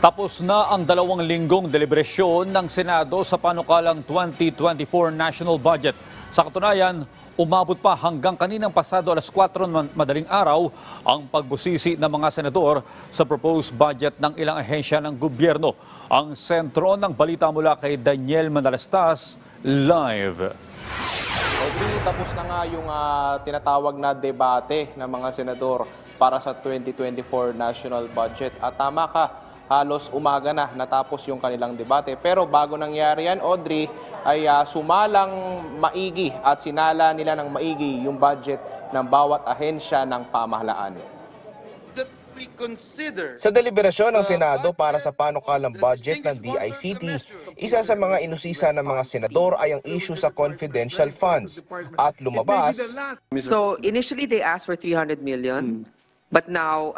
Tapos na ang 2 linggong deliberasyon ng Senado sa panukalang 2024 National Budget. Sa katunayan, umabot pa hanggang kaninang pasado alas 4 madaling araw ang pagbusisi ng mga senador sa proposed budget ng ilang ahensya ng gobyerno. Ang sentro ng balita mula kay Daniel Manalastas, live. Audrey, tapos na nga yung tinatawag na debate ng mga senador para sa 2024 National Budget. At tama ka, halos umaga na natapos yung kanilang debate. Pero bago nangyari yan, Audrey, ay sumalang maigi at sinala nila ng maigi yung budget ng bawat ahensya ng pamahalaan. Sa deliberasyon ng Senado para sa panukalang budget ng DICT, isa sa mga inusisa ng mga senador ay ang issue sa confidential funds at lumabas. So initially they asked for 300 million, but now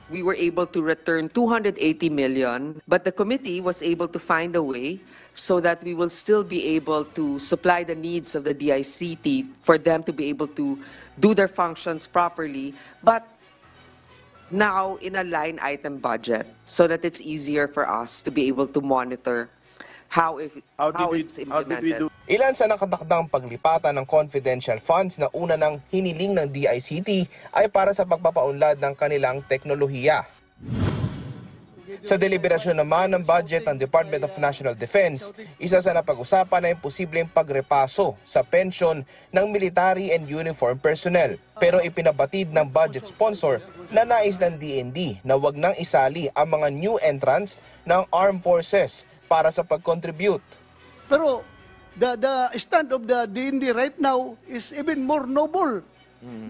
we were able to return 280 million, but the committee was able to find a way so that we will still be able to supply the needs of the DICT for them to be able to do their functions properly, but now in a line item budget so that it's easier for us to be able to monitor how it's implemented. Ilan sa nakatakdang paglipatan ng confidential funds na una ng hiniling ng DICT ay para sa pagpapaunlad ng kanilang teknolohiya. Sa deliberasyon naman ng budget ng Department of National Defense, isa sa napag-usapan ay posibleng pagrepaso sa pensyon ng military and uniform personnel. Pero ipinabatid ng budget sponsor na nais ng DND na wag nang isali ang mga new entrants ng armed forces para sa pag-contribute. Pero the stand of the DND right now is even more noble.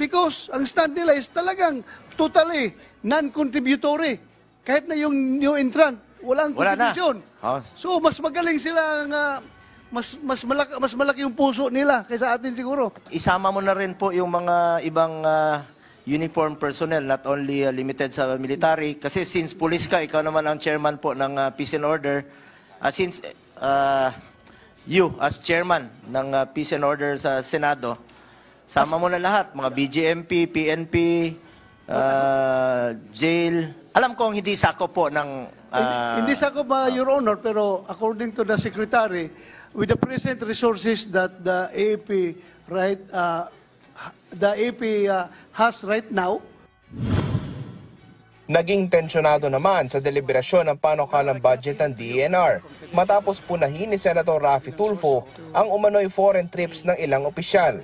Because ang stand nila is talagang totally non-contributory. Kahit na yung new entrant, walang contribution. So mas magaling sila mas malaki yung puso nila kaysa atin siguro. Isama mo na rin po yung mga ibang uniform personnel, not only limited sa military. Kasi since police ka, ikaw naman ang chairman po ng Peace and Order. Since you as chairman ng Peace and Order sa Senado, sama mo na lahat, mga BGMP, PNP, jail. Alam kong hindi sakop po ng... hindi sakop, Your Honor, pero according to the Secretary, with the present resources that the AAP, has right now. Naging tensyonado naman sa deliberasyon ng panukalang budget ng DENR matapos punahin ni Senator Raffy Tulfo ang umano'y foreign trips ng ilang opisyal.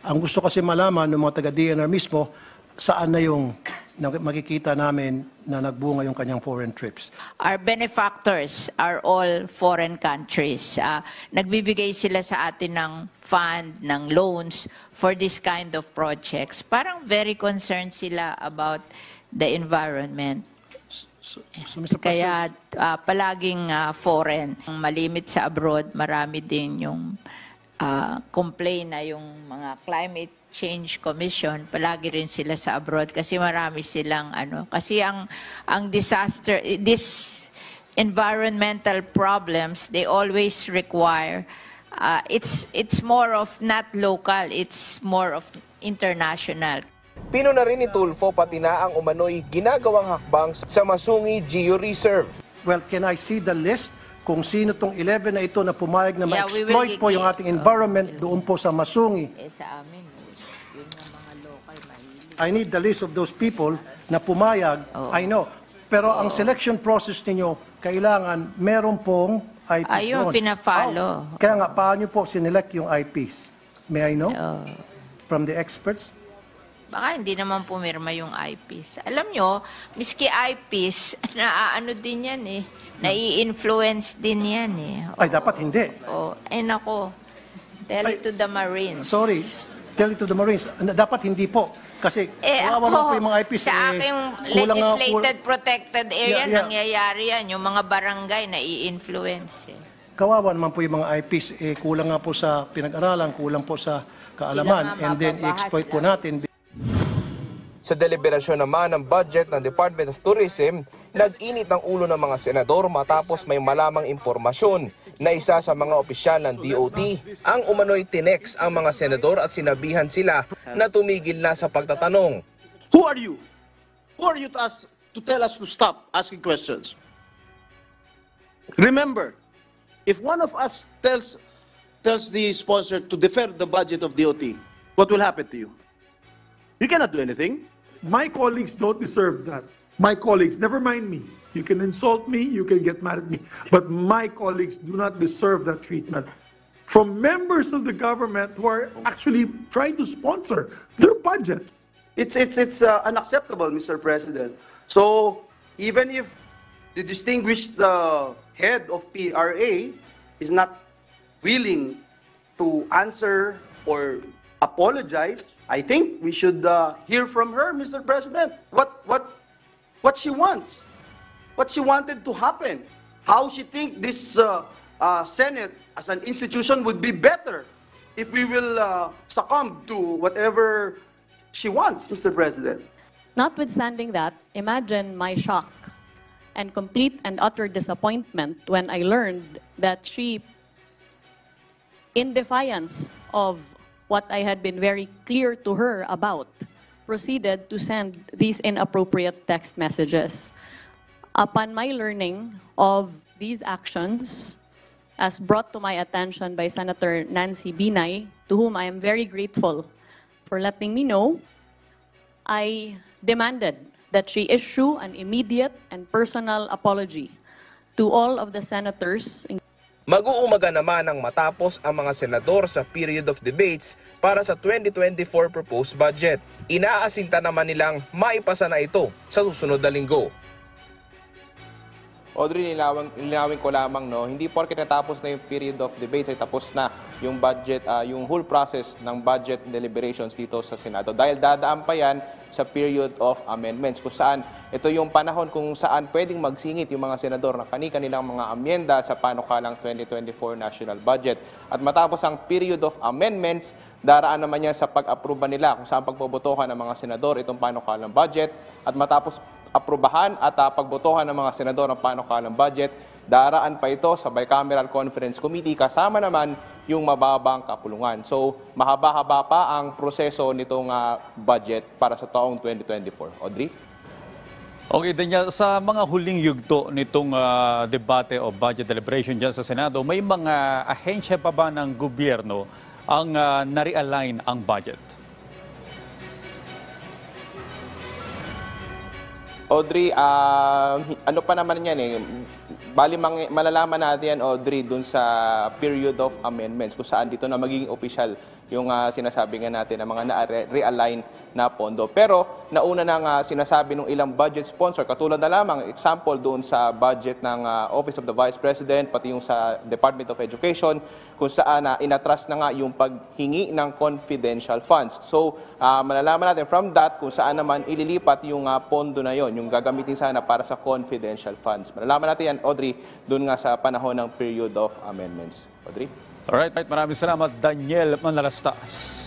Ang gusto kasi malaman ng mga taga-DENR mismo, saan na yung makikita namin na nagbunga yung kanyang foreign trips. Our benefactors are all foreign countries. Nagbibigay sila sa atin ng fund, ng loans for this kind of projects. Parang very concerned sila about the environment. Kaya palaging foreign. Malimit sa abroad, marami din yung complain na yung mga climate change commission, palagi rin sila sa abroad kasi marami silang kasi ang disaster, this environmental problems, they always require it's more of not local, it's more of international. Pino na rin ni Tulfo pati na ang umano'y ginagawang hakbang sa Masungi Geo Reserve. Well, can I see the list kung sino tong 11 na ito na pumayag na ma-exploit po yung ating environment doon po sa Masungi? Sa amin, yung mga local mahilig. I need the list of those people na pumayag. I know. Pero ang selection process ninyo, kailangan meron pong IPs doon. Ayun, pina-follow. Kaya nga, paano po sinelect yung IPs? May I know? From the experts? Baka hindi naman pumirma yung eyepiece. Alam nyo, miski eyepiece, naaano din yan eh. Nai-influence din yan eh. Ay, dapat hindi. Ay nako, tell it to the Marines. Sorry, tell it to the Marines. Dapat hindi po. Kasi kawawa naman po yung mga eyepiece. Sa aking legislated protected area, nangyayari yan. Yung mga barangay nai-influence eh. Kawawa naman po yung mga eyepiece. Kulang nga po sa pinag-aralan, kulang po sa kaalaman. And then, i-exploit po natin. Sa deliberasyon naman ng budget ng Department of Tourism, nag-init ang ulo ng mga senador matapos may malamang impormasyon na isa sa mga opisyal ng DOT ang umano'y tinex ang mga senador at sinabihan sila na tumigil na sa pagtatanong. Who are you? Who are you to tell us to stop asking questions? Remember, if one of us tells the sponsor to defer the budget of DOT, what will happen to you? You cannot do anything. My colleagues don't deserve that. My colleagues, never mind me. You can insult me, you can get mad at me, but my colleagues do not deserve that treatment from members of the government who are actually trying to sponsor their budgets. It's unacceptable, Mr. President. So even if the distinguished head of PRA is not willing to answer or apologize, I think we should hear from her, Mr. President. What she wants, what she wanted to happen, how she think this Senate as an institution would be better if we will succumb to whatever she wants, Mr. President. Notwithstanding that, imagine my shock and complete and utter disappointment when I learned that she, in defiance of what I had been very clear to her about, proceeded to send these inappropriate text messages. Upon my learning of these actions, as brought to my attention by Senator Nancy Binay, to whom I am very grateful for letting me know, I demanded that she issue an immediate and personal apology to all of the senators. Mag-uumaga naman ang matapos ang mga senador sa period of debates para sa 2024 proposed budget. Inaasinta naman nilang maipasa na ito sa susunod na linggo. Audrey, linawin ko lamang, no, hindi porke natapos na yung period of debates ay tapos na yung budget, yung whole process ng budget deliberations dito sa Senado. Dahil dadaan pa yan sa period of amendments, kung saan ito yung panahon kung saan pwedeng magsingit yung mga senador na kani-kanilang mga amyenda sa panukalang 2024 national budget. At matapos ang period of amendments, daraan naman yan sa pag-aproba nila kung saan pagbobotohan ng mga senador itong panukalang budget. At matapos aprubahan at pagbotohan ng mga senador ng panukalang budget, daraan pa ito sa Bicameral Conference Committee kasama naman yung mababang kapulungan. So, mahaba-haba pa ang proseso nitong budget para sa taong 2024. Audrey? Okay, Daniel, sa mga huling yugto nitong debate o budget deliberation dyan sa Senado, may mga ahensya pa ba ng gobyerno ang na-realign ang budget? Audrey, ano pa naman yan eh, bali malalaman natin yan, Audrey, dun sa period of amendments kung saan dito na magiging official yung sinasabi nga natin ng mga na-realign na pondo. Pero nauna na sinasabi ng ilang budget sponsor, katulad na lamang example doon sa budget ng Office of the Vice President, pati yung sa Department of Education, kung saan inatras na nga yung paghingi ng confidential funds. So, malalaman natin from that kung saan naman ililipat yung pondo na yon, yung gagamitin sana para sa confidential funds. Malalaman natin yan, Audrey, doon nga sa panahon ng period of amendments. Audrey? Alright, maraming salamat, Daniel Manalastas.